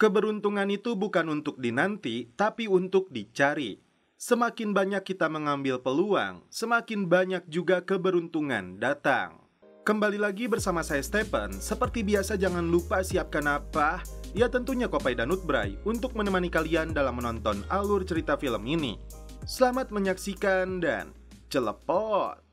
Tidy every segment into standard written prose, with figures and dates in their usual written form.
Keberuntungan itu bukan untuk dinanti, tapi untuk dicari. Semakin banyak kita mengambil peluang, semakin banyak juga keberuntungan datang. Kembali lagi bersama saya Stephen. Seperti biasa jangan lupa siapkan apa? Ya tentunya Kopai dan Nutbray untuk menemani kalian dalam menonton alur cerita film ini. Selamat menyaksikan dan celepot!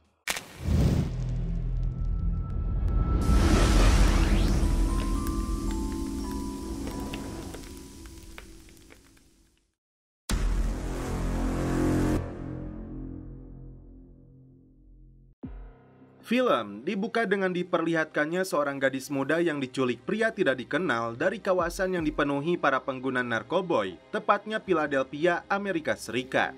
Film dibuka dengan diperlihatkannya seorang gadis muda yang diculik pria tidak dikenal dari kawasan yang dipenuhi para pengguna narkoboy, tepatnya Philadelphia, Amerika Serikat.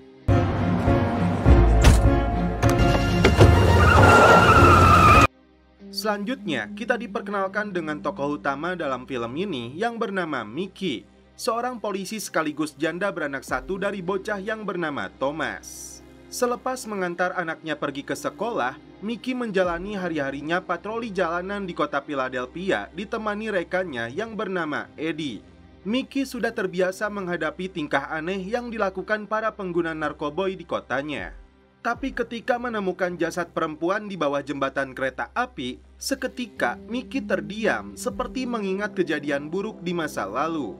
Selanjutnya, kita diperkenalkan dengan tokoh utama dalam film ini yang bernama Mickey, seorang polisi sekaligus janda beranak satu dari bocah yang bernama Thomas. Selepas mengantar anaknya pergi ke sekolah, Mickey menjalani hari-harinya patroli jalanan di kota Philadelphia ditemani rekannya yang bernama Eddie. Mickey sudah terbiasa menghadapi tingkah aneh yang dilakukan para pengguna narkoboy di kotanya. Tapi ketika menemukan jasad perempuan di bawah jembatan kereta api, seketika Mickey terdiam seperti mengingat kejadian buruk di masa lalu.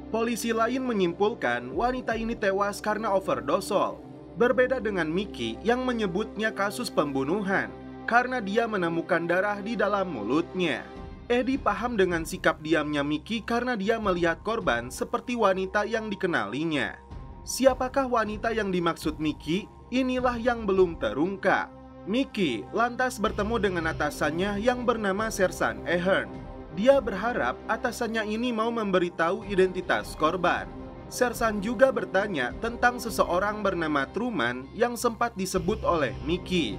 Polisi lain menyimpulkan wanita ini tewas karena overdosol. Berbeda dengan Mickey yang menyebutnya kasus pembunuhan karena dia menemukan darah di dalam mulutnya. Eddie paham dengan sikap diamnya Mickey karena dia melihat korban seperti wanita yang dikenalinya. Siapakah wanita yang dimaksud Mickey? Inilah yang belum terungkap. Mickey lantas bertemu dengan atasannya yang bernama Sersan Ahern. Dia berharap atasannya ini mau memberitahu identitas korban. Sersan juga bertanya tentang seseorang bernama Truman yang sempat disebut oleh Mickey.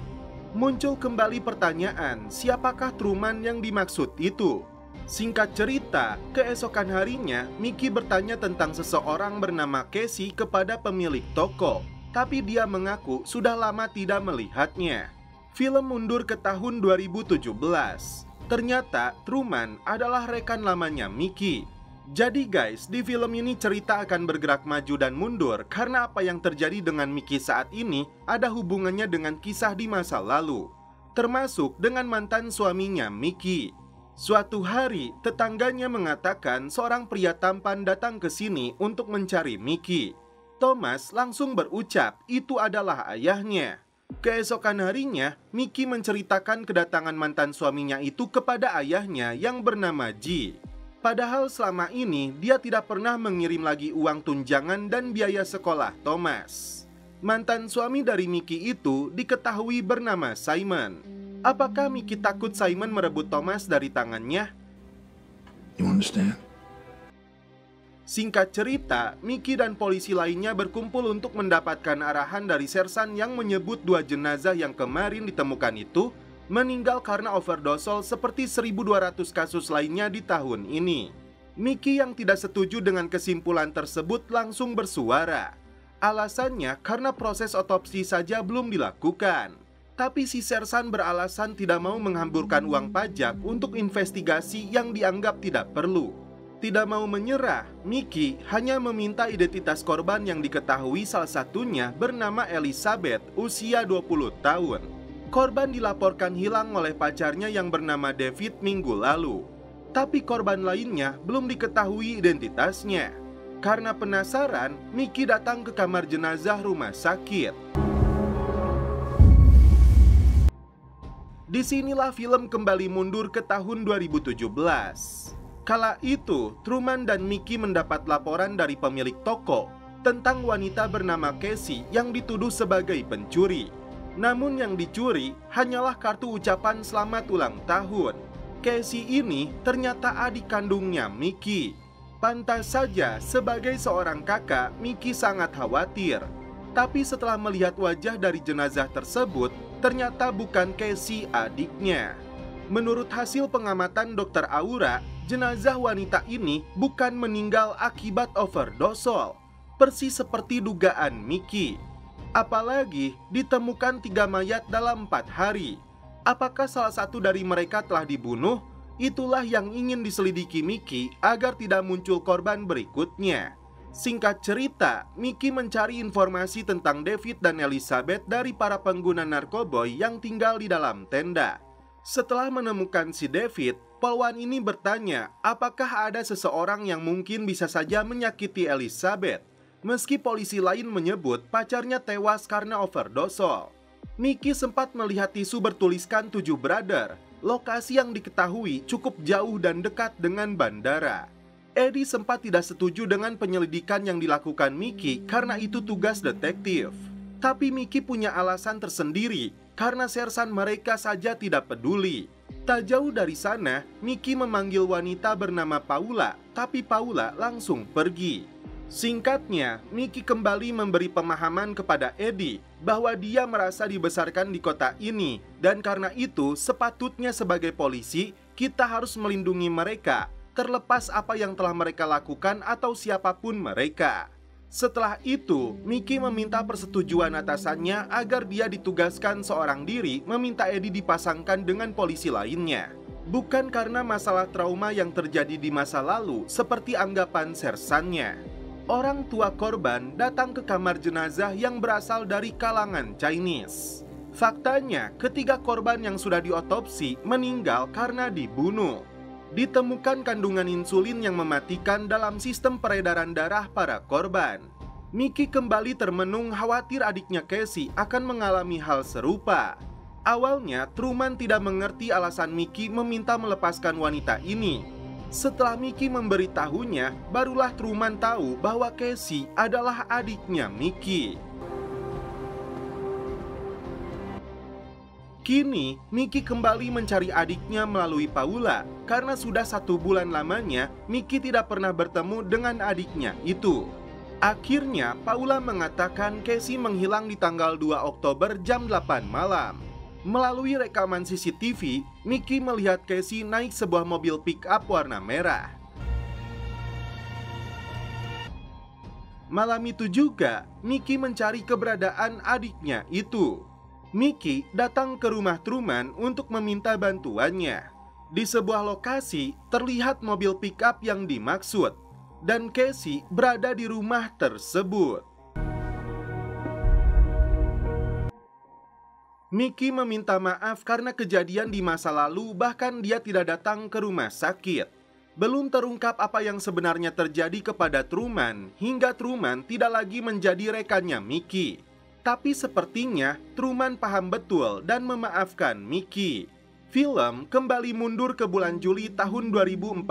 Muncul kembali pertanyaan, siapakah Truman yang dimaksud itu? Singkat cerita, keesokan harinya Mickey bertanya tentang seseorang bernama Casey kepada pemilik toko, tapi dia mengaku sudah lama tidak melihatnya. Film mundur ke tahun 2017. Ternyata Truman adalah rekan lamanya Mickey. Jadi guys, di film ini cerita akan bergerak maju dan mundur karena apa yang terjadi dengan Mickey saat ini ada hubungannya dengan kisah di masa lalu, termasuk dengan mantan suaminya Mickey. Suatu hari, tetangganya mengatakan seorang pria tampan datang ke sini untuk mencari Mickey. Thomas langsung berucap itu adalah ayahnya. Keesokan harinya, Mickey menceritakan kedatangan mantan suaminya itu kepada ayahnya yang bernama G. Padahal selama ini dia tidak pernah mengirim lagi uang tunjangan dan biaya sekolah Thomas. Mantan suami dari Mickey itu diketahui bernama Simon. Apakah Mickey takut Simon merebut Thomas dari tangannya? You understand? Singkat cerita, Mickey dan polisi lainnya berkumpul untuk mendapatkan arahan dari Sersan yang menyebut dua jenazah yang kemarin ditemukan itu meninggal karena overdosol seperti 1.200 kasus lainnya di tahun ini. Mickey yang tidak setuju dengan kesimpulan tersebut langsung bersuara. Alasannya karena proses otopsi saja belum dilakukan. Tapi si Sersan beralasan tidak mau menghamburkan uang pajak untuk investigasi yang dianggap tidak perlu. Tidak mau menyerah, Mickey hanya meminta identitas korban yang diketahui salah satunya bernama Elizabeth, usia 20 tahun. Korban dilaporkan hilang oleh pacarnya yang bernama David minggu lalu. Tapi korban lainnya belum diketahui identitasnya. Karena penasaran, Mickey datang ke kamar jenazah rumah sakit. Disinilah film kembali mundur ke tahun 2017. Kala itu, Truman dan Mickey mendapat laporan dari pemilik toko tentang wanita bernama Casey yang dituduh sebagai pencuri. Namun yang dicuri hanyalah kartu ucapan selamat ulang tahun. Casey ini ternyata adik kandungnya Mickey. Pantas saja sebagai seorang kakak, Mickey sangat khawatir. Tapi setelah melihat wajah dari jenazah tersebut, ternyata bukan Casey adiknya. Menurut hasil pengamatan dokter Aura, jenazah wanita ini bukan meninggal akibat overdosol, persis seperti dugaan Mickey. Apalagi ditemukan 3 mayat dalam 4 hari. Apakah salah satu dari mereka telah dibunuh? Itulah yang ingin diselidiki Mickey agar tidak muncul korban berikutnya. Singkat cerita, Mickey mencari informasi tentang David dan Elizabeth dari para pengguna narkoboy yang tinggal di dalam tenda. Setelah menemukan si David, polwan ini bertanya apakah ada seseorang yang mungkin bisa saja menyakiti Elizabeth. Meski polisi lain menyebut pacarnya tewas karena overdose. Mickey sempat melihat tisu bertuliskan 7 brother. Lokasi yang diketahui cukup jauh dan dekat dengan bandara. Eddie sempat tidak setuju dengan penyelidikan yang dilakukan Mickey karena itu tugas detektif. Tapi Mickey punya alasan tersendiri karena sersan mereka saja tidak peduli. Tak jauh dari sana, Mickey memanggil wanita bernama Paula, tapi Paula langsung pergi. Singkatnya, Mickey kembali memberi pemahaman kepada Eddie bahwa dia merasa dibesarkan di kota ini dan karena itu sepatutnya sebagai polisi kita harus melindungi mereka terlepas apa yang telah mereka lakukan atau siapapun mereka. Setelah itu, Mickey meminta persetujuan atasannya agar dia ditugaskan seorang diri meminta Eddie dipasangkan dengan polisi lainnya. Bukan karena masalah trauma yang terjadi di masa lalu seperti anggapan sersannya. Orang tua korban datang ke kamar jenazah yang berasal dari kalangan Chinese. Faktanya, ketiga korban yang sudah diotopsi meninggal karena dibunuh. Ditemukan kandungan insulin yang mematikan dalam sistem peredaran darah para korban. Mickey kembali termenung khawatir adiknya Casey akan mengalami hal serupa. Awalnya, Truman tidak mengerti alasan Mickey meminta melepaskan wanita ini. Setelah Mickey memberitahunya, barulah Truman tahu bahwa Casey adalah adiknya Mickey. Kini, Mickey kembali mencari adiknya melalui Paula karena sudah 1 bulan lamanya Mickey tidak pernah bertemu dengan adiknya itu. Akhirnya, Paula mengatakan Casey menghilang di tanggal 2 Oktober jam 8 malam. Melalui rekaman CCTV, Mickey melihat Casey naik sebuah mobil pick-up warna merah. Malam itu juga, Mickey mencari keberadaan adiknya itu. Mickey datang ke rumah Truman untuk meminta bantuannya. Di sebuah lokasi, terlihat mobil pick-up yang dimaksud, dan Casey berada di rumah tersebut. Mickey meminta maaf karena kejadian di masa lalu, bahkan dia tidak datang ke rumah sakit. Belum terungkap apa yang sebenarnya terjadi kepada Truman, hingga Truman tidak lagi menjadi rekannya Mickey. Tapi sepertinya Truman paham betul dan memaafkan Mickey. Film kembali mundur ke bulan Juli tahun 2014.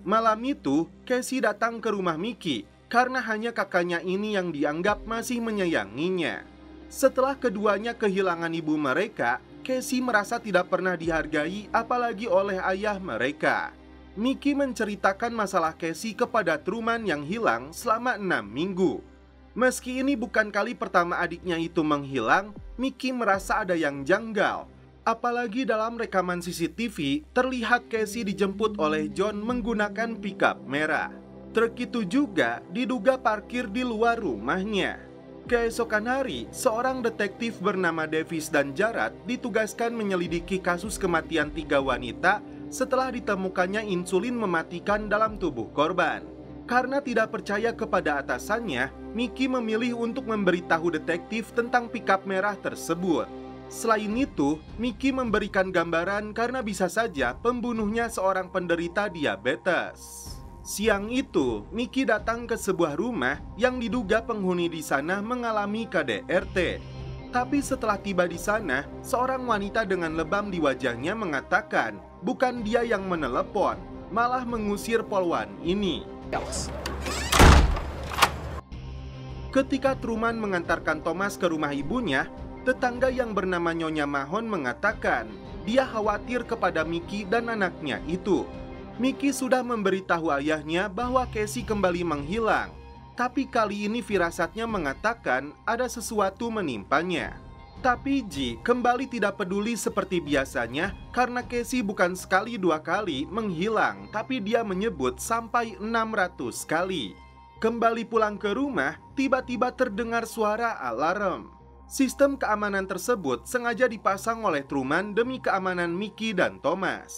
Malam itu, Casey datang ke rumah Mickey karena hanya kakaknya ini yang dianggap masih menyayanginya. Setelah keduanya kehilangan ibu mereka, Casey merasa tidak pernah dihargai apalagi oleh ayah mereka. Mickey menceritakan masalah Casey kepada Truman yang hilang selama 6 minggu. Meski ini bukan kali pertama adiknya itu menghilang, Mickey merasa ada yang janggal. Apalagi dalam rekaman CCTV, terlihat Casey dijemput oleh John menggunakan pickup merah. Truk itu juga diduga parkir di luar rumahnya. Keesokan hari, seorang detektif bernama Davis dan Jarrett ditugaskan menyelidiki kasus kematian 3 wanita setelah ditemukannya insulin mematikan dalam tubuh korban. Karena tidak percaya kepada atasannya, Mickey memilih untuk memberitahu detektif tentang pickup merah tersebut. Selain itu, Mickey memberikan gambaran karena bisa saja pembunuhnya seorang penderita diabetes. Siang itu, Mickey datang ke sebuah rumah yang diduga penghuni di sana mengalami KDRT. Tapi setelah tiba di sana, seorang wanita dengan lebam di wajahnya mengatakan bukan dia yang menelepon, malah mengusir polwan ini. Ketika Truman mengantarkan Thomas ke rumah ibunya, tetangga yang bernama Nyonya Mahon mengatakan dia khawatir kepada Mickey dan anaknya itu. Mickey sudah memberitahu ayahnya bahwa Casey kembali menghilang, tapi kali ini firasatnya mengatakan ada sesuatu menimpanya. Tapi G kembali tidak peduli seperti biasanya karena Casey bukan sekali 2 kali menghilang, tapi dia menyebut sampai 600 kali. Kembali pulang ke rumah, tiba-tiba terdengar suara alarm. Sistem keamanan tersebut sengaja dipasang oleh Truman demi keamanan Mickey dan Thomas.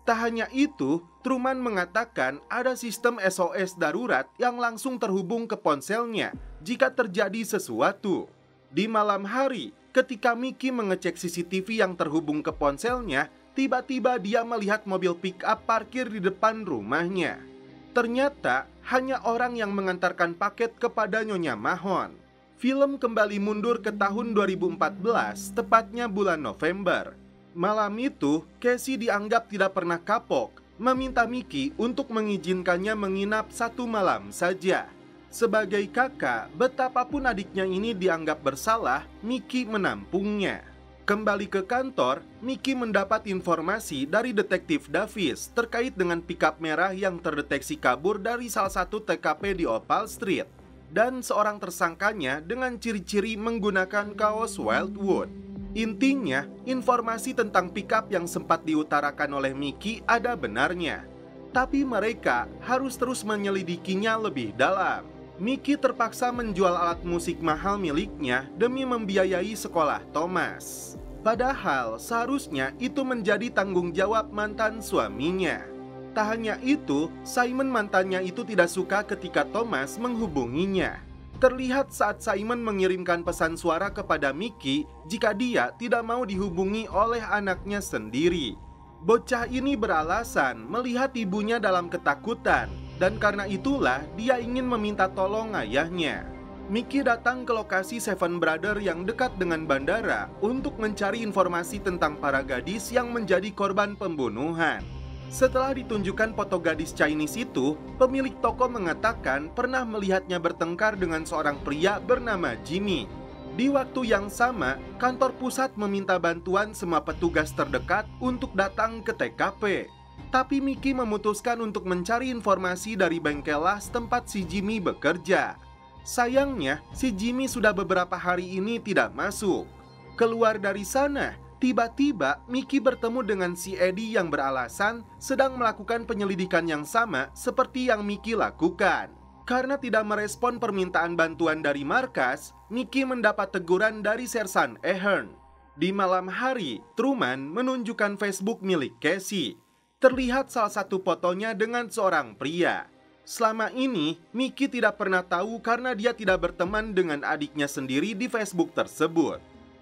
Tak hanya itu, Truman mengatakan ada sistem SOS darurat yang langsung terhubung ke ponselnya jika terjadi sesuatu. Di malam hari, ketika Mickey mengecek CCTV yang terhubung ke ponselnya, tiba-tiba dia melihat mobil pick-up parkir di depan rumahnya. Ternyata hanya orang yang mengantarkan paket kepada Nyonya Mahon. Film kembali mundur ke tahun 2014, tepatnya bulan November. Malam itu, Casey dianggap tidak pernah kapok, meminta Mickey untuk mengizinkannya menginap 1 malam saja. Sebagai kakak, betapapun adiknya ini dianggap bersalah, Mickey menampungnya. Kembali ke kantor, Mickey mendapat informasi dari detektif Davis terkait dengan pickup merah yang terdeteksi kabur dari salah satu TKP di Opal Street dan seorang tersangkanya dengan ciri-ciri menggunakan kaos Wildwood. Intinya, informasi tentang pickup yang sempat diutarakan oleh Mickey ada benarnya. Tapi mereka harus terus menyelidikinya lebih dalam. Mickey terpaksa menjual alat musik mahal miliknya demi membiayai sekolah Thomas. Padahal seharusnya itu menjadi tanggung jawab mantan suaminya. Tak hanya itu, Simon mantannya itu tidak suka ketika Thomas menghubunginya. Terlihat saat Simon mengirimkan pesan suara kepada Mickey jika dia tidak mau dihubungi oleh anaknya sendiri. Bocah ini beralasan melihat ibunya dalam ketakutan, dan karena itulah dia ingin meminta tolong ayahnya. Mickey datang ke lokasi Seven Brother yang dekat dengan bandara untuk mencari informasi tentang para gadis yang menjadi korban pembunuhan. Setelah ditunjukkan foto gadis Chinese itu, pemilik toko mengatakan pernah melihatnya bertengkar dengan seorang pria bernama Jimmy. Di waktu yang sama, kantor pusat meminta bantuan semua petugas terdekat untuk datang ke TKP. Tapi Mickey memutuskan untuk mencari informasi dari bengkel las tempat si Jimmy bekerja. Sayangnya, si Jimmy sudah beberapa hari ini tidak masuk. Keluar dari sana, tiba-tiba Mickey bertemu dengan si Eddie yang beralasan sedang melakukan penyelidikan yang sama seperti yang Mickey lakukan. Karena tidak merespon permintaan bantuan dari markas, Mickey mendapat teguran dari Sersan Ahern. Di malam hari, Truman menunjukkan Facebook milik Casey. Terlihat salah satu fotonya dengan seorang pria. Selama ini, Mickey tidak pernah tahu karena dia tidak berteman dengan adiknya sendiri di Facebook tersebut.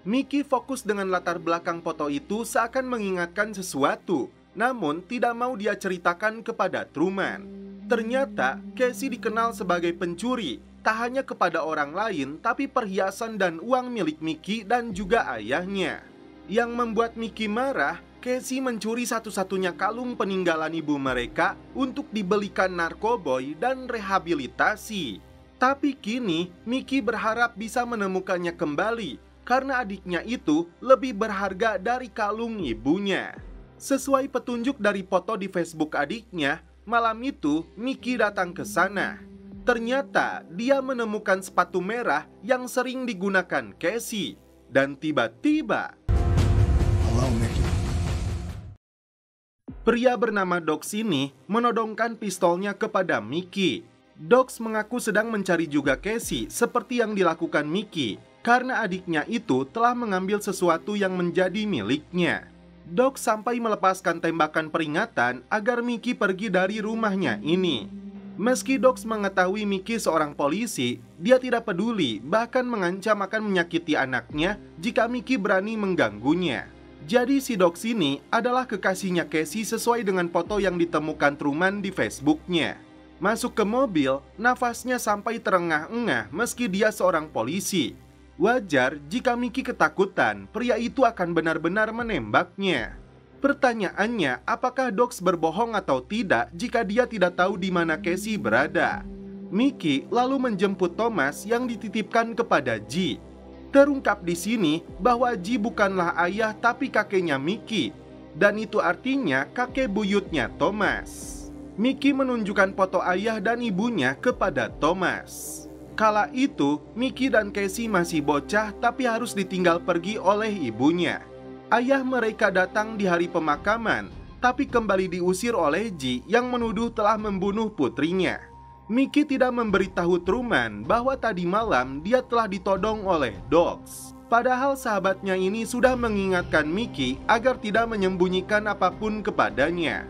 Mickey fokus dengan latar belakang foto itu seakan mengingatkan sesuatu, namun tidak mau dia ceritakan kepada Truman. Ternyata, Casey dikenal sebagai pencuri, tak hanya kepada orang lain, tapi perhiasan dan uang milik Mickey dan juga ayahnya. Yang membuat Mickey marah, Casey mencuri satu-satunya kalung peninggalan ibu mereka untuk dibelikan narkoboy dan rehabilitasi. Tapi kini, Mickey berharap bisa menemukannya kembali karena adiknya itu lebih berharga dari kalung ibunya. Sesuai petunjuk dari foto di Facebook adiknya, malam itu Mickey datang ke sana. Ternyata dia menemukan sepatu merah yang sering digunakan Casey. Dan tiba-tiba, Hello, Mickey. pria bernama Dox ini menodongkan pistolnya kepada Mickey. Dox mengaku sedang mencari juga Casey seperti yang dilakukan Mickey karena adiknya itu telah mengambil sesuatu yang menjadi miliknya. Dox sampai melepaskan tembakan peringatan agar Mickey pergi dari rumahnya ini. Meski Dox mengetahui Mickey seorang polisi, dia tidak peduli bahkan mengancam akan menyakiti anaknya jika Mickey berani mengganggunya. Jadi si Dox ini adalah kekasihnya Casey sesuai dengan foto yang ditemukan Truman di Facebooknya. Masuk ke mobil, nafasnya sampai terengah-engah meski dia seorang polisi. Wajar jika Mickey ketakutan, pria itu akan benar-benar menembaknya. Pertanyaannya, apakah Dox berbohong atau tidak jika dia tidak tahu di mana Casey berada? Mickey lalu menjemput Thomas yang dititipkan kepada G. Terungkap di sini bahwa G bukanlah ayah tapi kakeknya Mickey, dan itu artinya kakek buyutnya Thomas. Mickey menunjukkan foto ayah dan ibunya kepada Thomas. Kala itu, Mickey dan Casey masih bocah tapi harus ditinggal pergi oleh ibunya. Ayah mereka datang di hari pemakaman, tapi kembali diusir oleh G yang menuduh telah membunuh putrinya. Mickey tidak memberitahu Truman bahwa tadi malam dia telah ditodong oleh Dogs. Padahal sahabatnya ini sudah mengingatkan Mickey agar tidak menyembunyikan apapun kepadanya.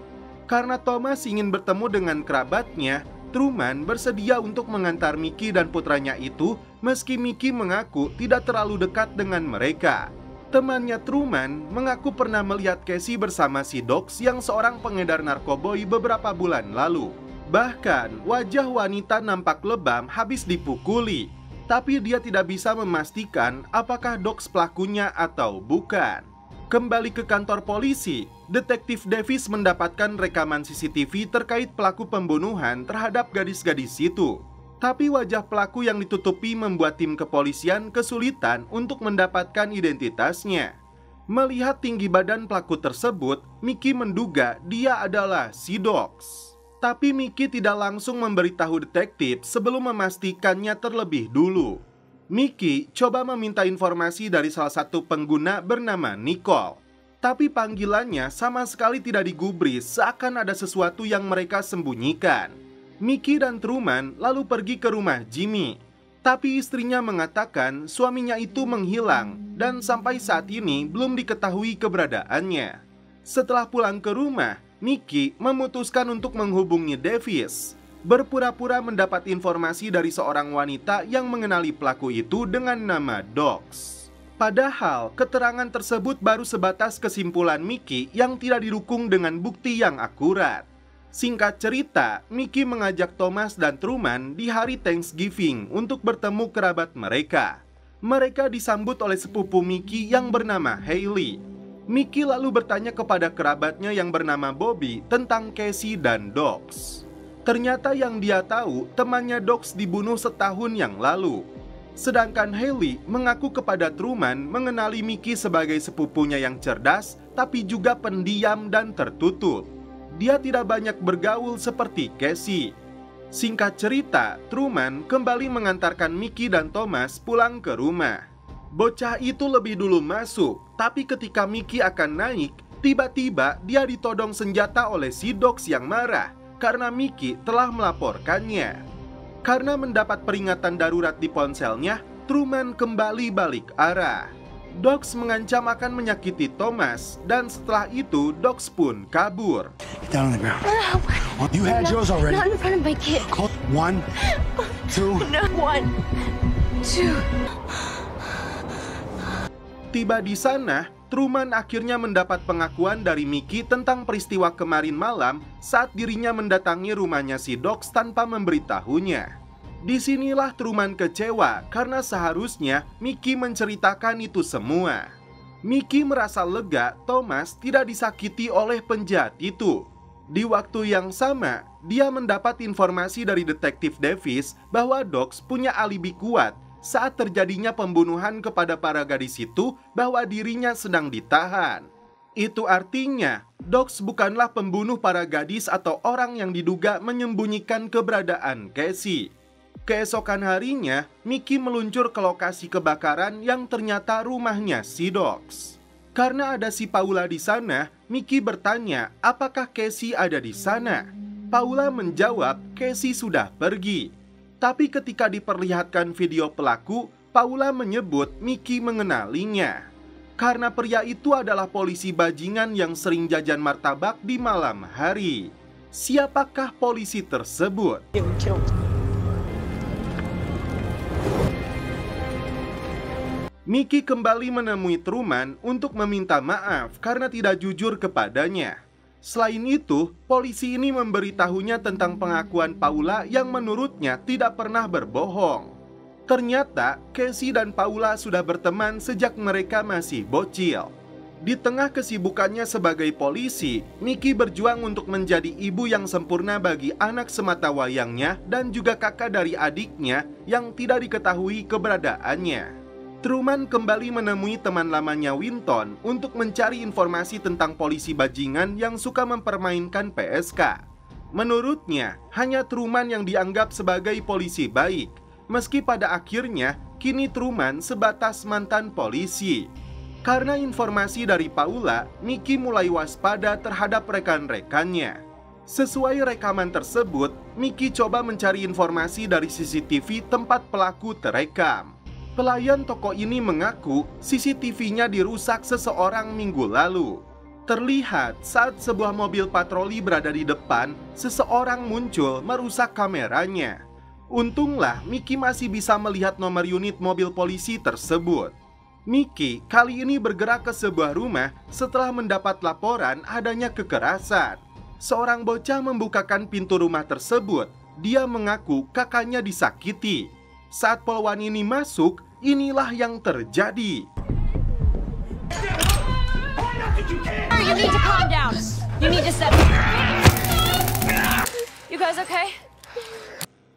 Karena Thomas ingin bertemu dengan kerabatnya, Truman bersedia untuk mengantar Mickey dan putranya itu meski Mickey mengaku tidak terlalu dekat dengan mereka. Temannya Truman mengaku pernah melihat Casey bersama si Dogs yang seorang pengedar narkoboy beberapa bulan lalu. Bahkan, wajah wanita nampak lebam habis dipukuli. Tapi dia tidak bisa memastikan apakah Dogs pelakunya atau bukan. Kembali ke kantor polisi, Detektif Davis mendapatkan rekaman CCTV terkait pelaku pembunuhan terhadap gadis-gadis itu. Tapi wajah pelaku yang ditutupi membuat tim kepolisian kesulitan untuk mendapatkan identitasnya. Melihat tinggi badan pelaku tersebut, Mickey menduga dia adalah si Dogs. Tapi Mickey tidak langsung memberitahu detektif sebelum memastikannya terlebih dulu. Mickey coba meminta informasi dari salah satu pengguna bernama Nicole. Tapi panggilannya sama sekali tidak digubris, seakan ada sesuatu yang mereka sembunyikan. Mickey dan Truman lalu pergi ke rumah Jimmy. Tapi istrinya mengatakan suaminya itu menghilang dan sampai saat ini belum diketahui keberadaannya. Setelah pulang ke rumah, Mickey memutuskan untuk menghubungi Davis. Berpura-pura mendapat informasi dari seorang wanita yang mengenali pelaku itu dengan nama Dogs. Padahal keterangan tersebut baru sebatas kesimpulan Mickey yang tidak didukung dengan bukti yang akurat. Singkat cerita, Mickey mengajak Thomas dan Truman di hari Thanksgiving untuk bertemu kerabat mereka. Mereka disambut oleh sepupu Mickey yang bernama Hailey. Mickey lalu bertanya kepada kerabatnya yang bernama Bobby tentang Casey dan Dogs. Ternyata yang dia tahu, temannya Dogs dibunuh setahun yang lalu. Sedangkan Hailey mengaku kepada Truman mengenali Mickey sebagai sepupunya yang cerdas, tapi juga pendiam dan tertutup. Dia tidak banyak bergaul seperti Casey. Singkat cerita, Truman kembali mengantarkan Mickey dan Thomas pulang ke rumah. Bocah itu lebih dulu masuk, tapi ketika Mickey akan naik, tiba-tiba dia ditodong senjata oleh si Dogs yang marah karena Mickey telah melaporkannya. Karena mendapat peringatan darurat di ponselnya, Truman kembali balik arah. Dogs mengancam akan menyakiti Thomas, dan setelah itu Dogs pun kabur. Get down on the ground. You had yours already. Not in front of my kid. 1, 2. No, 1, 2. Tiba di sana, Truman akhirnya mendapat pengakuan dari Mickey tentang peristiwa kemarin malam saat dirinya mendatangi rumahnya si Dogs tanpa memberitahunya. Disinilah Truman kecewa karena seharusnya Mickey menceritakan itu semua. Mickey merasa lega Thomas tidak disakiti oleh penjahat itu. Di waktu yang sama, dia mendapat informasi dari detektif Davis bahwa Dogs punya alibi kuat saat terjadinya pembunuhan kepada para gadis itu bahwa dirinya sedang ditahan. Itu artinya, Dogs bukanlah pembunuh para gadis atau orang yang diduga menyembunyikan keberadaan Casey. Keesokan harinya, Mickey meluncur ke lokasi kebakaran yang ternyata rumahnya si Dogs. Karena ada si Paula di sana, Mickey bertanya apakah Casey ada di sana. Paula menjawab Casey sudah pergi. Tapi ketika diperlihatkan video pelaku, Paula menyebut Mickey mengenalinya. Karena pria itu adalah polisi bajingan yang sering jajan martabak di malam hari. Siapakah polisi tersebut? Mickey kembali menemui Truman untuk meminta maaf karena tidak jujur kepadanya. Selain itu, polisi ini memberitahunya tentang pengakuan Paula yang menurutnya tidak pernah berbohong. Ternyata, Casey dan Paula sudah berteman sejak mereka masih bocil. Di tengah kesibukannya sebagai polisi, Mickey berjuang untuk menjadi ibu yang sempurna bagi anak sematawayangnya dan juga kakak dari adiknya yang tidak diketahui keberadaannya. Truman kembali menemui teman lamanya Winton untuk mencari informasi tentang polisi bajingan yang suka mempermainkan PSK. Menurutnya, hanya Truman yang dianggap sebagai polisi baik, meski pada akhirnya kini Truman sebatas mantan polisi. Karena informasi dari Paula, Mickey mulai waspada terhadap rekan-rekannya. Sesuai rekaman tersebut, Mickey coba mencari informasi dari CCTV tempat pelaku terekam. Pelayan toko ini mengaku CCTV-nya dirusak seseorang minggu lalu. Terlihat saat sebuah mobil patroli berada di depan, seseorang muncul merusak kameranya. Untunglah Mickey masih bisa melihat nomor unit mobil polisi tersebut. Mickey kali ini bergerak ke sebuah rumah setelah mendapat laporan adanya kekerasan. Seorang bocah membukakan pintu rumah tersebut. Dia mengaku kakaknya disakiti. Saat polwan ini masuk, inilah yang terjadi. You need to calm down. You need to step. You guys okay?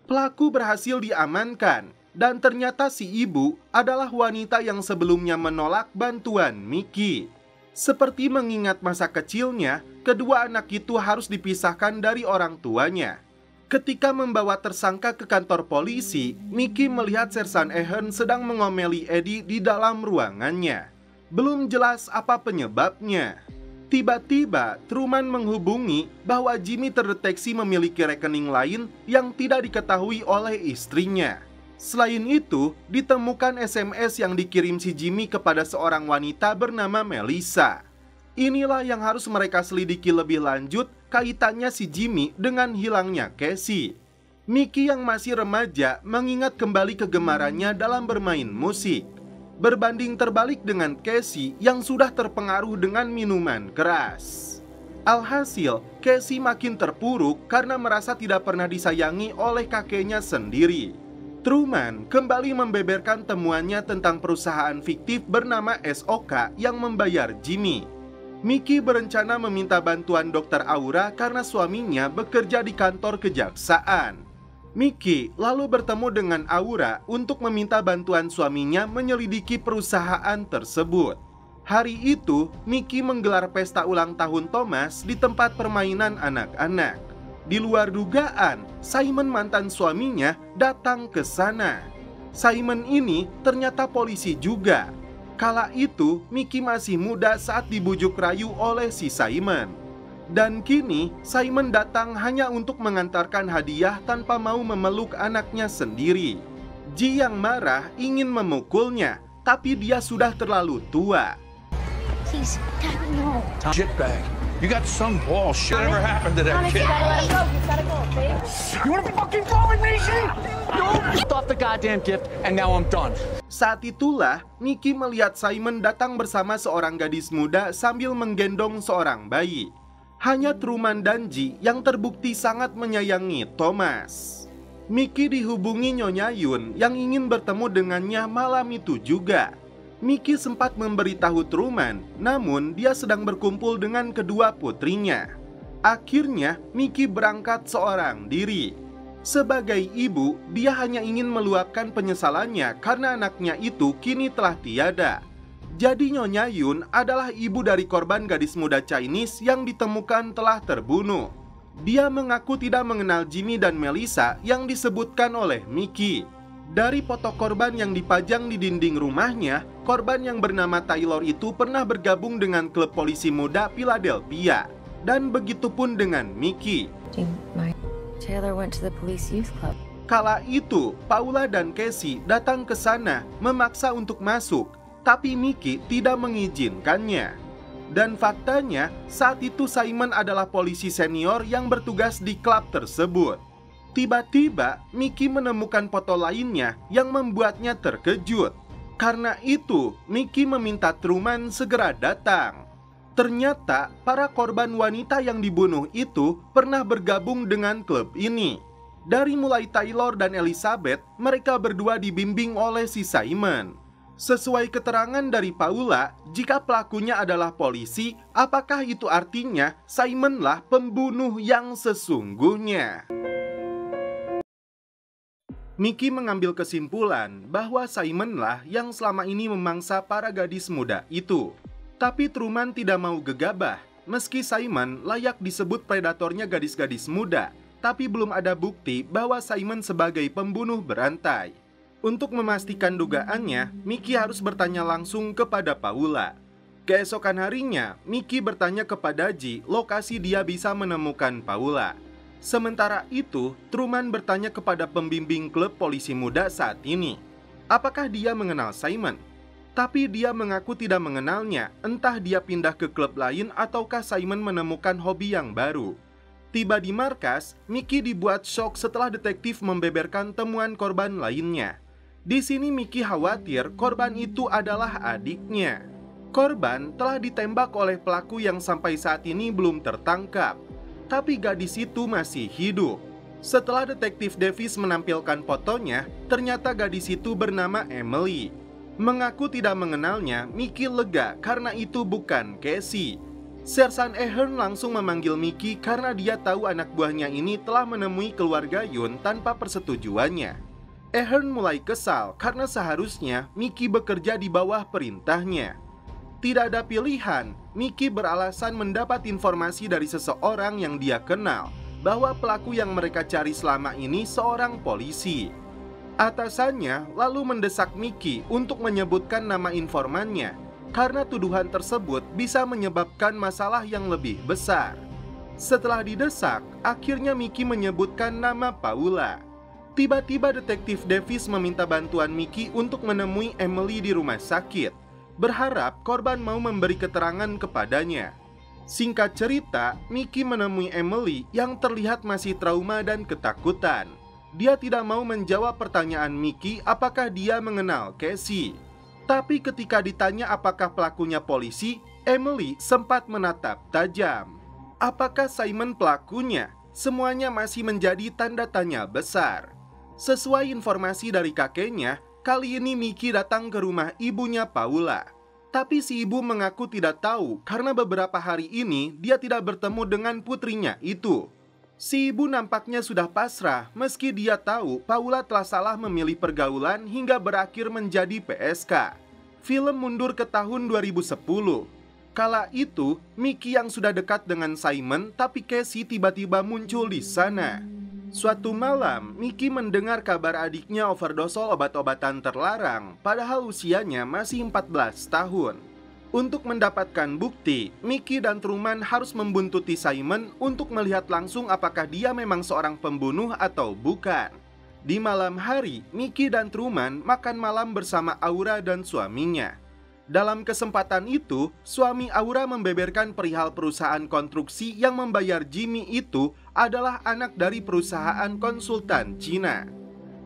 Pelaku berhasil diamankan, dan ternyata si ibu adalah wanita yang sebelumnya menolak bantuan Mickey. Seperti mengingat masa kecilnya, kedua anak itu harus dipisahkan dari orang tuanya. Ketika membawa tersangka ke kantor polisi, Mickey melihat Sersan Ahern sedang mengomeli Eddie di dalam ruangannya. Belum jelas apa penyebabnya. Tiba-tiba, Truman menghubungi bahwa Jimmy terdeteksi memiliki rekening lain yang tidak diketahui oleh istrinya. Selain itu, ditemukan SMS yang dikirim si Jimmy kepada seorang wanita bernama Melissa. Inilah yang harus mereka selidiki lebih lanjut kaitannya si Jimmy dengan hilangnya Casey. Mickey yang masih remaja mengingat kembali kegemarannya dalam bermain musik. Berbanding terbalik dengan Casey yang sudah terpengaruh dengan minuman keras. Alhasil, Casey makin terpuruk karena merasa tidak pernah disayangi oleh kakeknya sendiri. Truman kembali membeberkan temuannya tentang perusahaan fiktif bernama SOK yang membayar Jimmy. Mickey berencana meminta bantuan Dr. Aura karena suaminya bekerja di kantor kejaksaan. Mickey lalu bertemu dengan Aura untuk meminta bantuan suaminya menyelidiki perusahaan tersebut. Hari itu, Mickey menggelar pesta ulang tahun Thomas di tempat permainan anak-anak. Di luar dugaan, Simon mantan suaminya datang ke sana. Simon ini ternyata polisi juga. Kala itu, Mickey masih muda saat dibujuk rayu oleh si Simon. Dan kini, Simon datang hanya untuk mengantarkan hadiah tanpa mau memeluk anaknya sendiri. Ji yang marah ingin memukulnya, tapi dia sudah terlalu tua. Please, Dad, no. Shitbag. You got some bullshit ever happened to that Thomas, you kid? gotta let him go. He's gotta go, okay? You wanna fucking go with me, Shane? Off the goddamn gift, and now I'm done. Saat itulah, Mickey melihat Simon datang bersama seorang gadis muda sambil menggendong seorang bayi. Hanya Truman dan Ji yang terbukti sangat menyayangi Thomas. Mickey dihubungi Nyonya Yun yang ingin bertemu dengannya malam itu juga. Mickey sempat memberitahu Truman, namun dia sedang berkumpul dengan kedua putrinya. Akhirnya, Mickey berangkat seorang diri. Sebagai ibu, dia hanya ingin meluapkan penyesalannya karena anaknya itu kini telah tiada. Jadi Nyonya Yun adalah ibu dari korban gadis muda Chinese yang ditemukan telah terbunuh. Dia mengaku tidak mengenal Jimmy dan Melissa yang disebutkan oleh Mickey. Dari foto korban yang dipajang di dinding rumahnya, korban yang bernama Taylor itu pernah bergabung dengan klub polisi muda Philadelphia. Dan begitupun dengan Mickey. Taylor went to the police youth club. Kala itu, Paula dan Casey datang ke sana memaksa untuk masuk, tapi Mickey tidak mengizinkannya. Dan faktanya, saat itu Simon adalah polisi senior yang bertugas di klub tersebut. Tiba-tiba, Mickey menemukan foto lainnya yang membuatnya terkejut. Karena itu, Mickey meminta Truman segera datang. Ternyata, para korban wanita yang dibunuh itu pernah bergabung dengan klub ini. Dari mulai Taylor dan Elizabeth, mereka berdua dibimbing oleh si Simon. Sesuai keterangan dari Paula, jika pelakunya adalah polisi, apakah itu artinya Simonlah pembunuh yang sesungguhnya? Mickey mengambil kesimpulan bahwa Simonlah yang selama ini memangsa para gadis muda itu. Tapi Truman tidak mau gegabah, meski Simon layak disebut predatornya gadis-gadis muda, tapi belum ada bukti bahwa Simon sebagai pembunuh berantai. Untuk memastikan dugaannya, Mickey harus bertanya langsung kepada Paula. Keesokan harinya, Mickey bertanya kepada Ji lokasi dia bisa menemukan Paula. Sementara itu, Truman bertanya kepada pembimbing klub polisi muda saat ini, apakah dia mengenal Simon? Tapi dia mengaku tidak mengenalnya, entah dia pindah ke klub lain ataukah Simon menemukan hobi yang baru. Tiba di markas, Mickey dibuat shock setelah detektif membeberkan temuan korban lainnya. Di sini Mickey khawatir korban itu adalah adiknya. Korban telah ditembak oleh pelaku yang sampai saat ini belum tertangkap. Tapi gadis itu masih hidup. Setelah detektif Davis menampilkan fotonya, ternyata gadis itu bernama Emily. Mengaku tidak mengenalnya, Mickey lega karena itu bukan Casey. Sersan Ahern langsung memanggil Mickey karena dia tahu anak buahnya ini telah menemui keluarga Yun tanpa persetujuannya. Ahern mulai kesal karena seharusnya Mickey bekerja di bawah perintahnya. Tidak ada pilihan, Mickey beralasan mendapat informasi dari seseorang yang dia kenal bahwa pelaku yang mereka cari selama ini seorang polisi. Atasannya lalu mendesak Mickey untuk menyebutkan nama informannya karena tuduhan tersebut bisa menyebabkan masalah yang lebih besar. Setelah didesak, akhirnya Mickey menyebutkan nama Paula. Tiba-tiba detektif Davis meminta bantuan Mickey untuk menemui Emily di rumah sakit, berharap korban mau memberi keterangan kepadanya. Singkat cerita, Mickey menemui Emily yang terlihat masih trauma dan ketakutan. Dia tidak mau menjawab pertanyaan Mickey apakah dia mengenal Casey. Tapi ketika ditanya apakah pelakunya polisi, Emily sempat menatap tajam. Apakah Simon pelakunya? Semuanya masih menjadi tanda tanya besar. Sesuai informasi dari kakeknya, kali ini Mickey datang ke rumah ibunya Paula. Tapi si ibu mengaku tidak tahu karena beberapa hari ini dia tidak bertemu dengan putrinya itu. Si ibu nampaknya sudah pasrah meski dia tahu Paula telah salah memilih pergaulan hingga berakhir menjadi PSK. Film mundur ke tahun 2010. Kala itu, Mickey yang sudah dekat dengan Simon, tapi Casey tiba-tiba muncul di sana. Suatu malam, Mickey mendengar kabar adiknya overdose obat-obatan terlarang, padahal usianya masih 14 tahun. Untuk mendapatkan bukti, Mickey dan Truman harus membuntuti Simon untuk melihat langsung apakah dia memang seorang pembunuh atau bukan. Di malam hari, Mickey dan Truman makan malam bersama Aura dan suaminya. Dalam kesempatan itu, suami Aura membeberkan perihal perusahaan konstruksi yang membayar Jimmy itu adalah anak dari perusahaan konsultan Cina.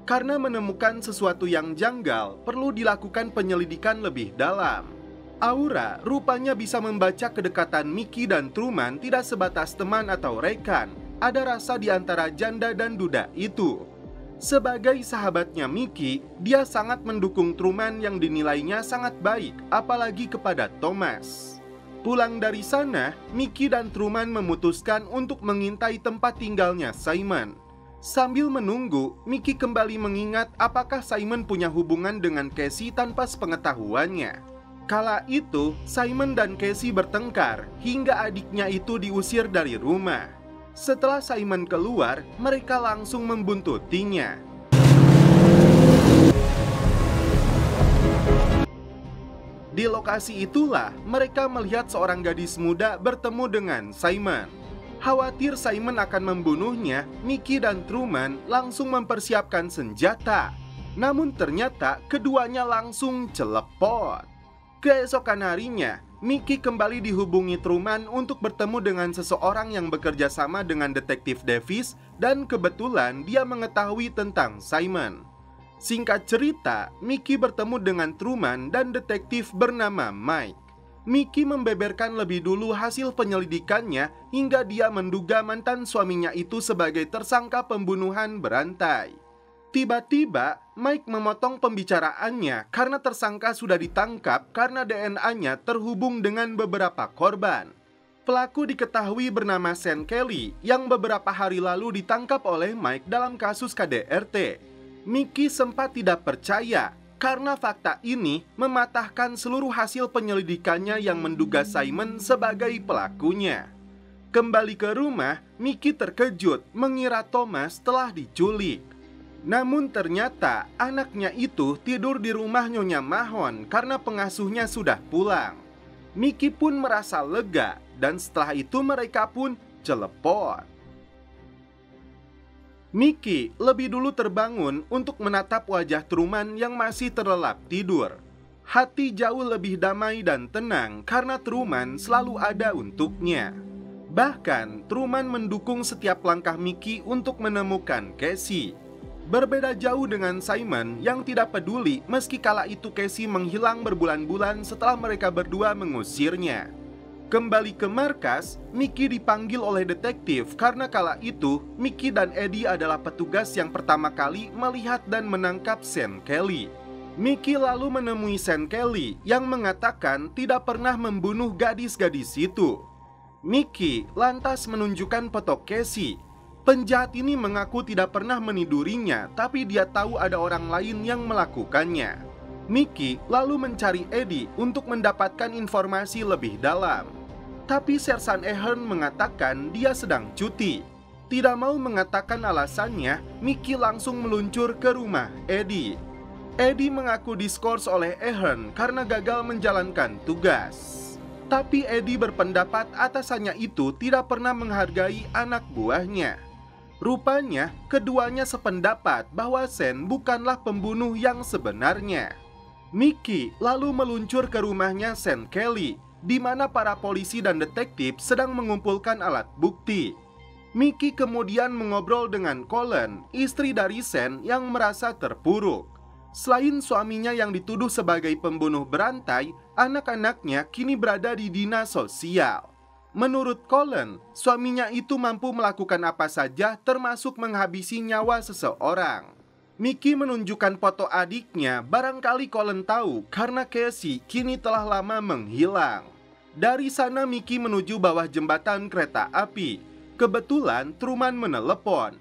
Karena menemukan sesuatu yang janggal, perlu dilakukan penyelidikan lebih dalam. Aura rupanya bisa membaca kedekatan Mickey dan Truman tidak sebatas teman atau rekan. Ada rasa di antara janda dan duda itu. Sebagai sahabatnya Mickey, dia sangat mendukung Truman yang dinilainya sangat baik, apalagi kepada Thomas. Pulang dari sana, Mickey dan Truman memutuskan untuk mengintai tempat tinggalnya Simon. Sambil menunggu, Mickey kembali mengingat apakah Simon punya hubungan dengan Casey tanpa sepengetahuannya. Kala itu, Simon dan Casey bertengkar hingga adiknya itu diusir dari rumah. Setelah Simon keluar, mereka langsung membuntutinya. Di lokasi itulah mereka melihat seorang gadis muda bertemu dengan Simon. Khawatir Simon akan membunuhnya, Mickey dan Truman langsung mempersiapkan senjata. Namun ternyata keduanya langsung celepot. Keesokan harinya, Mickey kembali dihubungi Truman untuk bertemu dengan seseorang yang bekerja sama dengan detektif Davis dan kebetulan dia mengetahui tentang Simon. Singkat cerita, Mickey bertemu dengan Truman dan detektif bernama Mike. Mickey membeberkan lebih dulu hasil penyelidikannya hingga dia menduga mantan suaminya itu sebagai tersangka pembunuhan berantai. Tiba-tiba, Mike memotong pembicaraannya karena tersangka sudah ditangkap karena DNA-nya terhubung dengan beberapa korban. Pelaku diketahui bernama Sean Kelly yang beberapa hari lalu ditangkap oleh Mike dalam kasus KDRT. Mickey sempat tidak percaya karena fakta ini mematahkan seluruh hasil penyelidikannya yang menduga Simon sebagai pelakunya. Kembali ke rumah, Mickey terkejut mengira Thomas telah diculik. Namun ternyata anaknya itu tidur di rumah Nyonya Mahon karena pengasuhnya sudah pulang. Mickey pun merasa lega dan setelah itu mereka pun celepon. Mickey lebih dulu terbangun untuk menatap wajah Truman yang masih terlelap tidur. Hati jauh lebih damai dan tenang karena Truman selalu ada untuknya. Bahkan Truman mendukung setiap langkah Mickey untuk menemukan Casey. Berbeda jauh dengan Simon yang tidak peduli meski kala itu Casey menghilang berbulan-bulan setelah mereka berdua mengusirnya. Kembali ke markas, Mickey dipanggil oleh detektif karena kala itu Mickey dan Eddie adalah petugas yang pertama kali melihat dan menangkap Sean Kelly. Mickey lalu menemui Sean Kelly yang mengatakan tidak pernah membunuh gadis-gadis itu. Mickey lantas menunjukkan foto Casey. Penjahat ini mengaku tidak pernah menidurinya, tapi dia tahu ada orang lain yang melakukannya. Mickey lalu mencari Eddie untuk mendapatkan informasi lebih dalam. Tapi Sersan Ahern mengatakan dia sedang cuti. Tidak mau mengatakan alasannya, Mickey langsung meluncur ke rumah Eddie. Eddie mengaku diskors oleh Ahern karena gagal menjalankan tugas. Tapi Eddie berpendapat atasannya itu tidak pernah menghargai anak buahnya. Rupanya keduanya sependapat bahwa Sean bukanlah pembunuh yang sebenarnya. Mickey lalu meluncur ke rumahnya Sean Kelly, di mana para polisi dan detektif sedang mengumpulkan alat bukti. Mickey kemudian mengobrol dengan Colleen, istri dari Sean yang merasa terpuruk. Selain suaminya yang dituduh sebagai pembunuh berantai, anak-anaknya kini berada di dinas sosial. Menurut Colleen, suaminya itu mampu melakukan apa saja termasuk menghabisi nyawa seseorang. Mickey menunjukkan foto adiknya, barangkali Colleen tahu karena Casey kini telah lama menghilang. Dari sana Mickey menuju bawah jembatan kereta api. Kebetulan Truman menelepon.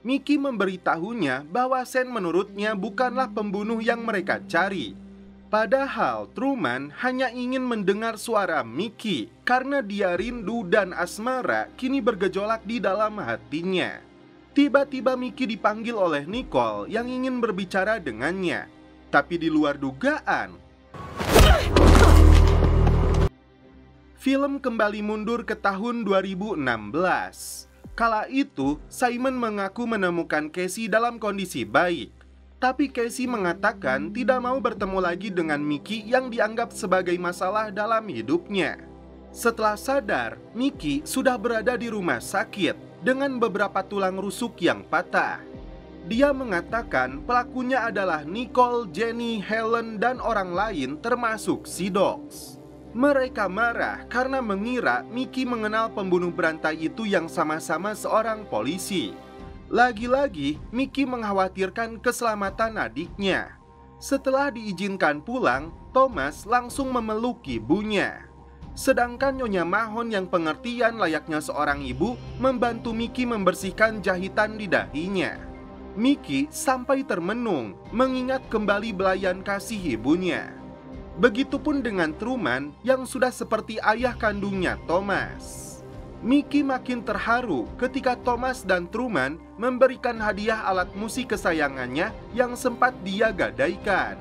Mickey memberitahunya bahwa Sean menurutnya bukanlah pembunuh yang mereka cari. Padahal Truman hanya ingin mendengar suara Mickey karena dia rindu dan asmara kini bergejolak di dalam hatinya. Tiba-tiba Mickey dipanggil oleh Nicole yang ingin berbicara dengannya. Tapi di luar dugaan, film kembali mundur ke tahun 2016. Kala itu, Simon mengaku menemukan Casey dalam kondisi baik. Tapi Casey mengatakan tidak mau bertemu lagi dengan Mickey yang dianggap sebagai masalah dalam hidupnya. Setelah sadar, Mickey sudah berada di rumah sakit dengan beberapa tulang rusuk yang patah. Dia mengatakan pelakunya adalah Nicole, Jenny, Helen, dan orang lain termasuk si Dogs. Mereka marah karena mengira Mickey mengenal pembunuh berantai itu yang sama-sama seorang polisi. Lagi-lagi, Mickey mengkhawatirkan keselamatan adiknya. Setelah diizinkan pulang, Thomas langsung memeluk ibunya. Sedangkan Nyonya Mahon yang pengertian layaknya seorang ibu membantu Mickey membersihkan jahitan di dahinya. Mickey sampai termenung mengingat kembali belayan kasih ibunya. Begitupun dengan Truman yang sudah seperti ayah kandungnya Thomas. Mickey makin terharu ketika Thomas dan Truman memberikan hadiah alat musik kesayangannya yang sempat dia gadaikan.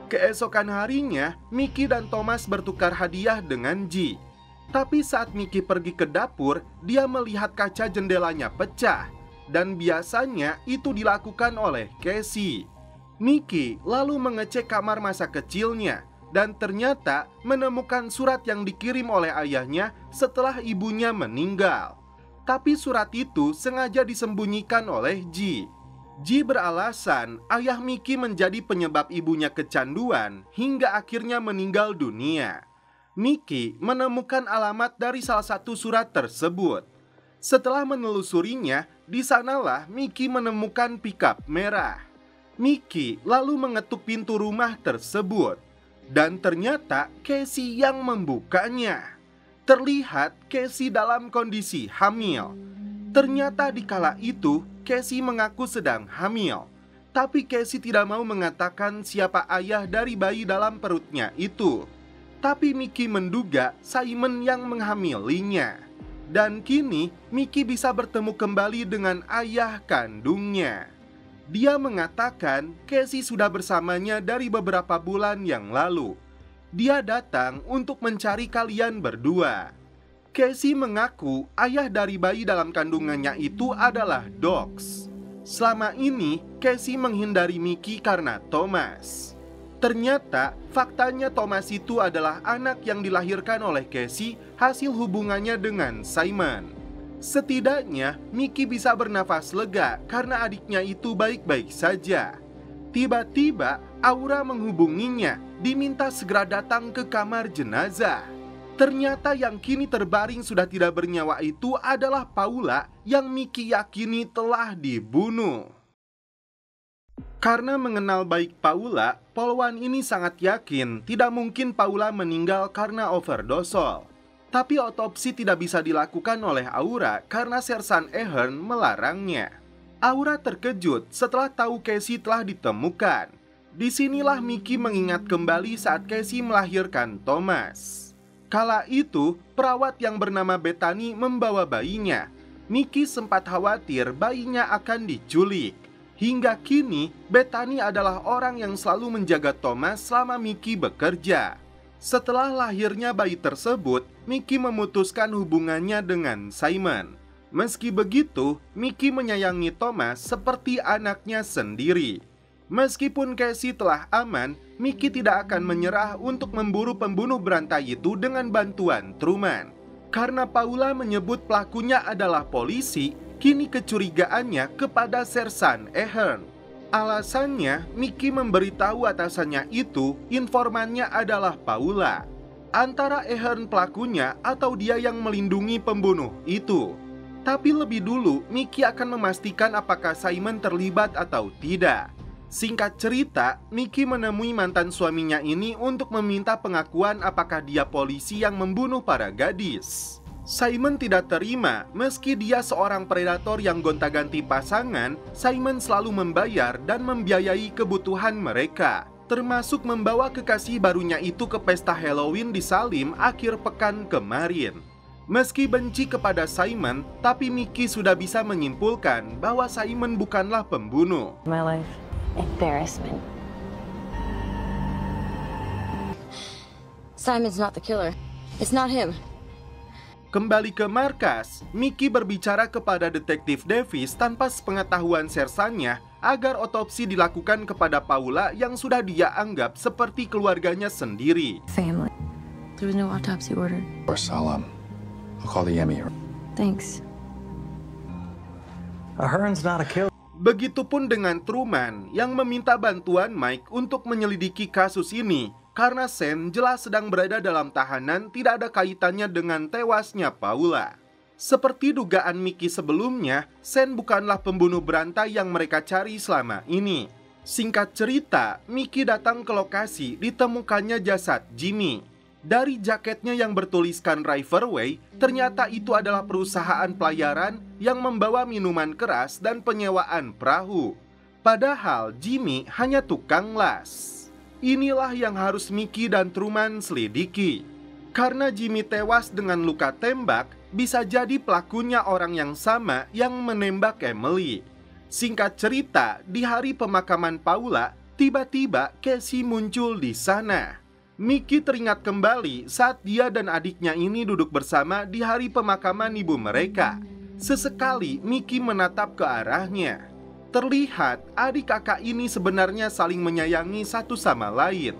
Keesokan harinya, Mickey dan Thomas bertukar hadiah dengan G. Tapi saat Mickey pergi ke dapur, dia melihat kaca jendelanya pecah. Dan biasanya itu dilakukan oleh Casey. Mickey lalu mengecek kamar masa kecilnya dan ternyata menemukan surat yang dikirim oleh ayahnya setelah ibunya meninggal. Tapi surat itu sengaja disembunyikan oleh G. G beralasan ayah Mickey menjadi penyebab ibunya kecanduan hingga akhirnya meninggal dunia. Mickey menemukan alamat dari salah satu surat tersebut. Setelah menelusurinya, di sanalah Mickey menemukan pickup merah. Mickey lalu mengetuk pintu rumah tersebut. Dan ternyata Casey yang membukanya. Terlihat Casey dalam kondisi hamil. Ternyata di kala itu Casey mengaku sedang hamil. Tapi Casey tidak mau mengatakan siapa ayah dari bayi dalam perutnya itu. Tapi Mickey menduga Simon yang menghamilinya. Dan kini Mickey bisa bertemu kembali dengan ayah kandungnya. Dia mengatakan Casey sudah bersamanya dari beberapa bulan yang lalu. Dia datang untuk mencari kalian berdua. Casey mengaku ayah dari bayi dalam kandungannya itu adalah Dox. Selama ini, Casey menghindari Mickey karena Thomas. Ternyata, faktanya Thomas itu adalah anak yang dilahirkan oleh Casey hasil hubungannya dengan Simon. Setidaknya, Mickey bisa bernafas lega karena adiknya itu baik-baik saja. Tiba-tiba, Aura menghubunginya, diminta segera datang ke kamar jenazah. Ternyata yang kini terbaring sudah tidak bernyawa itu adalah Paula yang Mickey yakini telah dibunuh. Karena mengenal baik Paula, polwan ini sangat yakin tidak mungkin Paula meninggal karena overdose. Tapi otopsi tidak bisa dilakukan oleh Aura karena Sersan Ahern melarangnya. Aura terkejut setelah tahu Casey telah ditemukan. Disinilah Mickey mengingat kembali saat Casey melahirkan Thomas. Kala itu, perawat yang bernama Bethany membawa bayinya. Mickey sempat khawatir bayinya akan diculik. Hingga kini, Bethany adalah orang yang selalu menjaga Thomas selama Mickey bekerja. Setelah lahirnya bayi tersebut, Mickey memutuskan hubungannya dengan Simon. Meski begitu, Mickey menyayangi Thomas seperti anaknya sendiri. Meskipun Casey telah aman, Mickey tidak akan menyerah untuk memburu pembunuh berantai itu dengan bantuan Truman. Karena Paula menyebut pelakunya adalah polisi, kini kecurigaannya kepada Sersan Ahern. Alasannya, Mickey memberitahu atasannya itu informannya adalah Paula. Antara Ahern pelakunya atau dia yang melindungi pembunuh itu. Tapi lebih dulu, Mickey akan memastikan apakah Simon terlibat atau tidak. Singkat cerita, Mickey menemui mantan suaminya ini untuk meminta pengakuan apakah dia polisi yang membunuh para gadis. Simon tidak terima, meski dia seorang predator yang gonta-ganti pasangan, Simon selalu membayar dan membiayai kebutuhan mereka, termasuk membawa kekasih barunya itu ke pesta Halloween di Salem akhir pekan kemarin. Meski benci kepada Simon, tapi Mickey sudah bisa menyimpulkan bahwa Simon bukanlah pembunuh. My life. Embarrassment. Simon's not the killer. It's not him. Kembali ke markas, Mickey berbicara kepada detektif Davis tanpa sepengetahuan sersannya agar otopsi dilakukan kepada Paula yang sudah dia anggap seperti keluarganya sendiri. Family. There was no autopsy ordered. I'll call the Emmy. Thanks. Ahern's not a killer. Begitupun dengan Truman yang meminta bantuan Mike untuk menyelidiki kasus ini karena Sam jelas sedang berada dalam tahanan tidak ada kaitannya dengan tewasnya Paula. Seperti dugaan Mickey sebelumnya, Sam bukanlah pembunuh berantai yang mereka cari selama ini. Singkat cerita, Mickey datang ke lokasi ditemukannya jasad Jimmy. Dari jaketnya yang bertuliskan Riverway, ternyata itu adalah perusahaan pelayaran yang membawa minuman keras dan penyewaan perahu. Padahal Jimmy hanya tukang las. Inilah yang harus Mickey dan Truman selidiki. Karena Jimmy tewas dengan luka tembak, bisa jadi pelakunya orang yang sama yang menembak Emily. Singkat cerita, di hari pemakaman Paula, tiba-tiba Casey muncul di sana. Mickey teringat kembali saat dia dan adiknya ini duduk bersama di hari pemakaman ibu mereka. Sesekali Mickey menatap ke arahnya. Terlihat adik kakak ini sebenarnya saling menyayangi satu sama lain.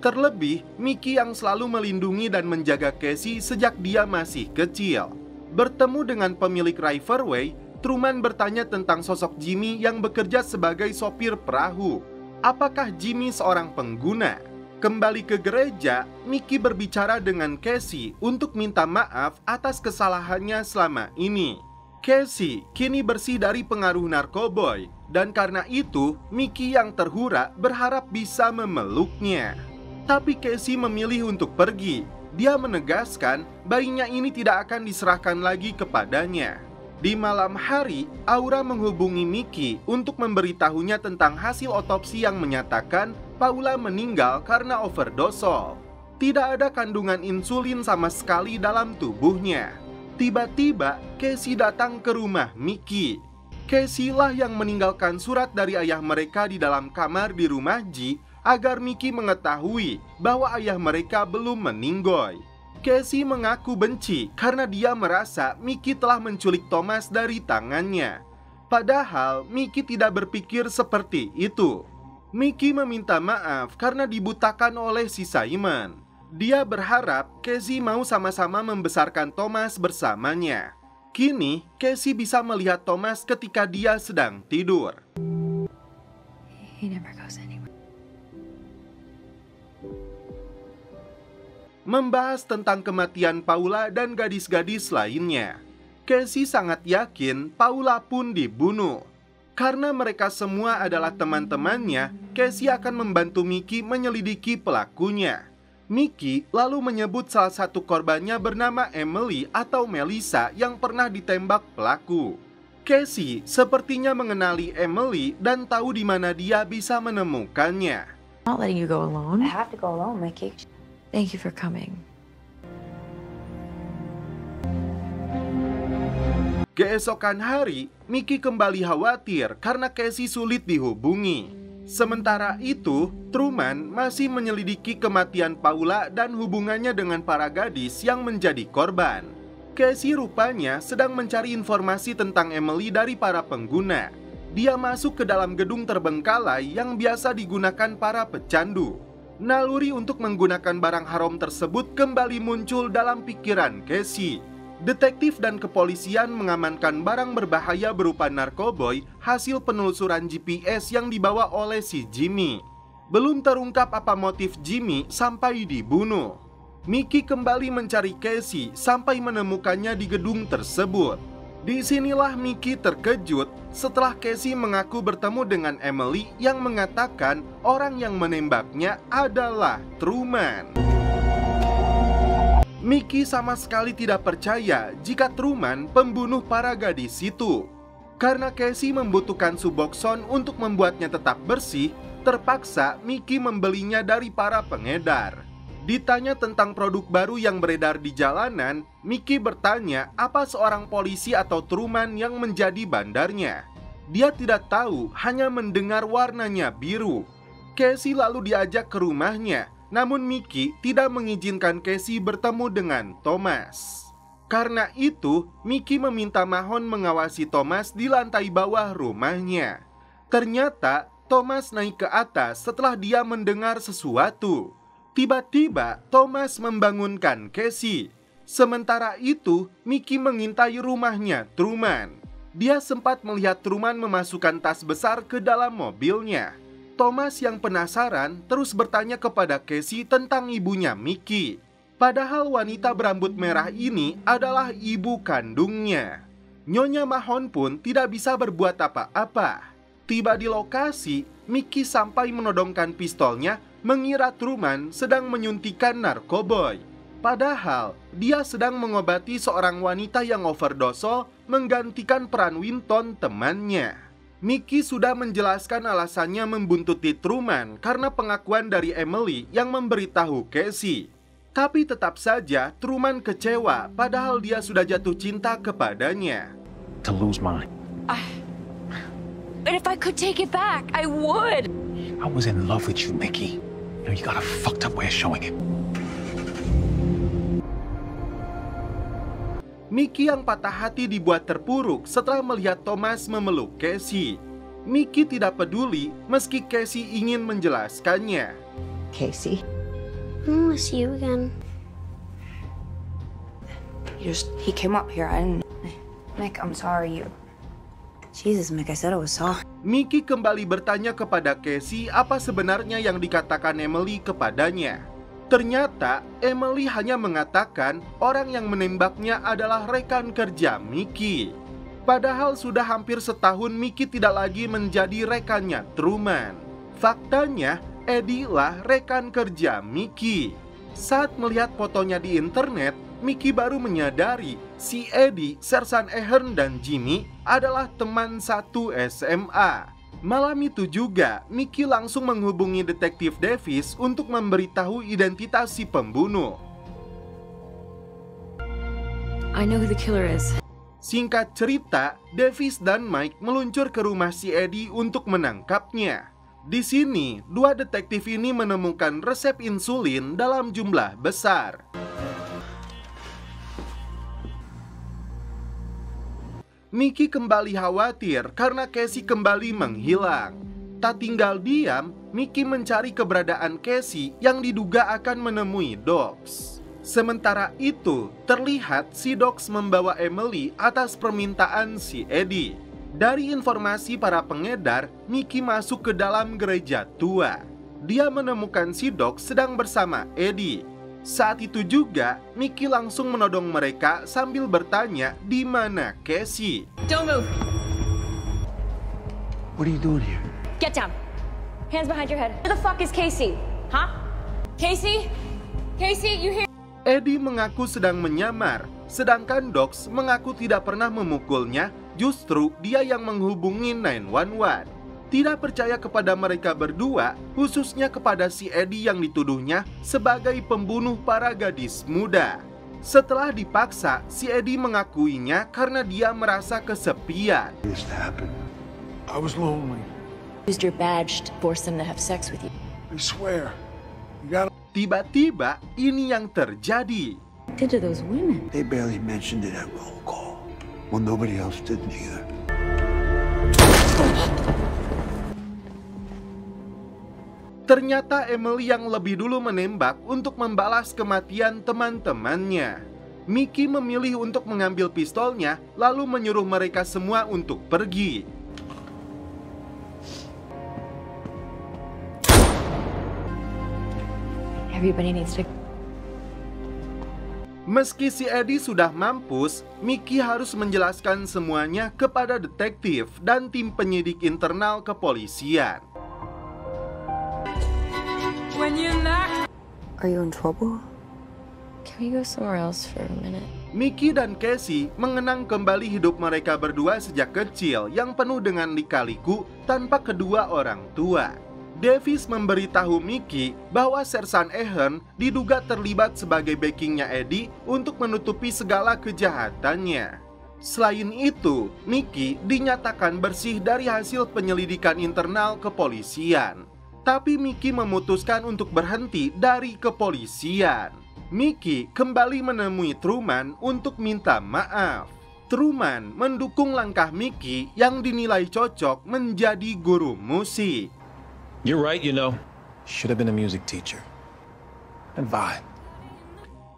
Terlebih, Mickey yang selalu melindungi dan menjaga Casey sejak dia masih kecil. Bertemu dengan pemilik Riverway, Truman bertanya tentang sosok Jimmy yang bekerja sebagai sopir perahu. Apakah Jimmy seorang pengguna? Kembali ke gereja, Mickey berbicara dengan Casey untuk minta maaf atas kesalahannya selama ini. Casey kini bersih dari pengaruh narkoboy, dan karena itu Mickey yang terhura berharap bisa memeluknya. Tapi Casey memilih untuk pergi. Dia menegaskan bayinya ini tidak akan diserahkan lagi kepadanya. Di malam hari, Aura menghubungi Mickey untuk memberitahunya tentang hasil otopsi yang menyatakan Paula meninggal karena overdose. Tidak ada kandungan insulin sama sekali dalam tubuhnya. Tiba-tiba, Casey datang ke rumah Mickey. Casey lah yang meninggalkan surat dari ayah mereka di dalam kamar di rumah G agar Mickey mengetahui bahwa ayah mereka belum meninggoy. Casey mengaku benci karena dia merasa Mickey telah menculik Thomas dari tangannya. Padahal Mickey tidak berpikir seperti itu. Mickey meminta maaf karena dibutakan oleh si Simon. Dia berharap Casey mau sama-sama membesarkan Thomas bersamanya. Kini, Casey bisa melihat Thomas ketika dia sedang tidur. He never goes anywhere. Membahas tentang kematian Paula dan gadis-gadis lainnya. Casey sangat yakin Paula pun dibunuh. Karena mereka semua adalah teman-temannya, Casey akan membantu Mickey menyelidiki pelakunya. Mickey lalu menyebut salah satu korbannya bernama Emily atau Melissa yang pernah ditembak pelaku. Casey sepertinya mengenali Emily dan tahu di mana dia bisa menemukannya. I'm not letting you go alone. I have to go alone, Mickey. Thank you for coming. Keesokan hari, Mickey kembali khawatir karena Casey sulit dihubungi. Sementara itu, Truman masih menyelidiki kematian Paula dan hubungannya dengan para gadis yang menjadi korban. Casey rupanya sedang mencari informasi tentang Emily dari para pengguna. Dia masuk ke dalam gedung terbengkalai yang biasa digunakan para pecandu. Naluri untuk menggunakan barang haram tersebut kembali muncul dalam pikiran Casey. Detektif dan kepolisian mengamankan barang berbahaya berupa narkoboy hasil penelusuran GPS yang dibawa oleh si Jimmy. Belum terungkap apa motif Jimmy sampai dibunuh. Mickey kembali mencari Casey sampai menemukannya di gedung tersebut. Disinilah Mickey terkejut setelah Casey mengaku bertemu dengan Emily yang mengatakan orang yang menembaknya adalah Truman. Mickey sama sekali tidak percaya jika Truman pembunuh para gadis itu. Karena Casey membutuhkan Suboxone untuk membuatnya tetap bersih, terpaksa Mickey membelinya dari para pengedar. Ditanya tentang produk baru yang beredar di jalanan, Mickey bertanya apa seorang polisi atau Truman yang menjadi bandarnya. Dia tidak tahu, hanya mendengar warnanya biru. Casey lalu diajak ke rumahnya. Namun Mickey tidak mengizinkan Casey bertemu dengan Thomas. Karena itu, Mickey meminta Mahon mengawasi Thomas di lantai bawah rumahnya. Ternyata, Thomas naik ke atas setelah dia mendengar sesuatu. Tiba-tiba, Thomas membangunkan Casey. Sementara itu, Mickey mengintai rumahnya Truman. Dia sempat melihat Truman memasukkan tas besar ke dalam mobilnya. Thomas yang penasaran terus bertanya kepada Casey tentang ibunya Mickey. Padahal wanita berambut merah ini adalah ibu kandungnya. Nyonya Mahon pun tidak bisa berbuat apa-apa. Tiba di lokasi, Mickey sampai menodongkan pistolnya mengira Truman sedang menyuntikkan narkoboy. Padahal dia sedang mengobati seorang wanita yang overdose menggantikan peran Winton temannya. Mickey sudah menjelaskan alasannya membuntuti Truman karena pengakuan dari Emily yang memberitahu Casey. Tapi tetap saja Truman kecewa padahal dia sudah jatuh cinta kepadanya. To lose mine. But if I could take it back, I would. I was in love with you, Mickey. You know, you got a fucked up way of showing it. Mickey yang patah hati dibuat terpuruk setelah melihat Thomas memeluk Casey. Mickey tidak peduli meski Casey ingin menjelaskannya. Casey? I want to see you again. He came up here. I didn't. Mick, I'm sorry. Jesus, Mick, I said I was sorry. Mickey kembali bertanya kepada Casey apa sebenarnya yang dikatakan Emily kepadanya. Ternyata Emily hanya mengatakan orang yang menembaknya adalah rekan kerja Mickey. Padahal sudah hampir setahun Mickey tidak lagi menjadi rekannya Truman. Faktanya, Eddie lah rekan kerja Mickey. Saat melihat fotonya di internet, Mickey baru menyadari si Eddie, Sersan Ahern dan Jimmy adalah teman satu SMA. Malam itu juga, Mickey langsung menghubungi detektif Davis untuk memberitahu identitas si pembunuh. I know who the killer is. Singkat cerita, Davis dan Mike meluncur ke rumah si Eddie untuk menangkapnya. Di sini, dua detektif ini menemukan resep insulin dalam jumlah besar. Mickey kembali khawatir karena Casey kembali menghilang. Tak tinggal diam, Mickey mencari keberadaan Casey yang diduga akan menemui Dogs. Sementara itu, terlihat si Dogs membawa Emily atas permintaan si Eddie. Dari informasi para pengedar, Mickey masuk ke dalam gereja tua. Dia menemukan si Dogs sedang bersama Eddie. Saat itu juga, Mickey langsung menodong mereka sambil bertanya di mana Casey. Don't move. What are you doing here? Get down. Hands behind your head. Where the fuck is Casey? Huh? Casey? Casey, you hear? Eddie mengaku sedang menyamar, sedangkan Dogs mengaku tidak pernah memukulnya. Justru dia yang menghubungi 911. Tidak percaya kepada mereka berdua, khususnya kepada si Eddie yang dituduhnya sebagai pembunuh para gadis muda. Setelah dipaksa, si Eddie mengakuinya karena dia merasa kesepian. This happened. I was lonely. Used your badge to force them to have sex with you. I swear. You got. Tiba-tiba ini yang terjadi. Did to those women? They barely mentioned it at roll call. Well, nobody else did neither. Ternyata Emily yang lebih dulu menembak untuk membalas kematian teman-temannya. Mickey memilih untuk mengambil pistolnya, lalu menyuruh mereka semua untuk pergi. Everybody needs to... Meski si Eddie sudah mampus, Mickey harus menjelaskan semuanya kepada detektif dan tim penyidik internal kepolisian. Are you in trouble? Can we go somewhere else for a minute? Mickey dan Casey mengenang kembali hidup mereka berdua sejak kecil yang penuh dengan lika-liku tanpa kedua orang tua. Davis memberitahu Mickey bahwa Sersan Ahern diduga terlibat sebagai backingnya Eddie untuk menutupi segala kejahatannya. Selain itu, Mickey dinyatakan bersih dari hasil penyelidikan internal kepolisian. Tapi Mickey memutuskan untuk berhenti dari kepolisian. Mickey kembali menemui Truman untuk minta maaf. Truman mendukung langkah Mickey yang dinilai cocok menjadi guru musik. You're right, you know. Should have been a music teacher. And fine.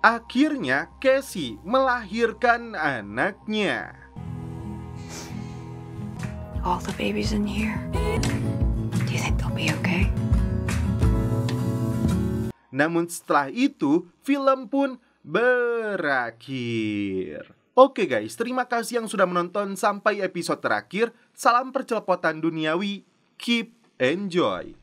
Akhirnya, Casey melahirkan anaknya. All the babies in here. Do you think they'll be okay? Namun setelah itu, film pun berakhir. Oke guys, terima kasih yang sudah menonton sampai episode terakhir. Salam percelopotan duniawi. Keep enjoy.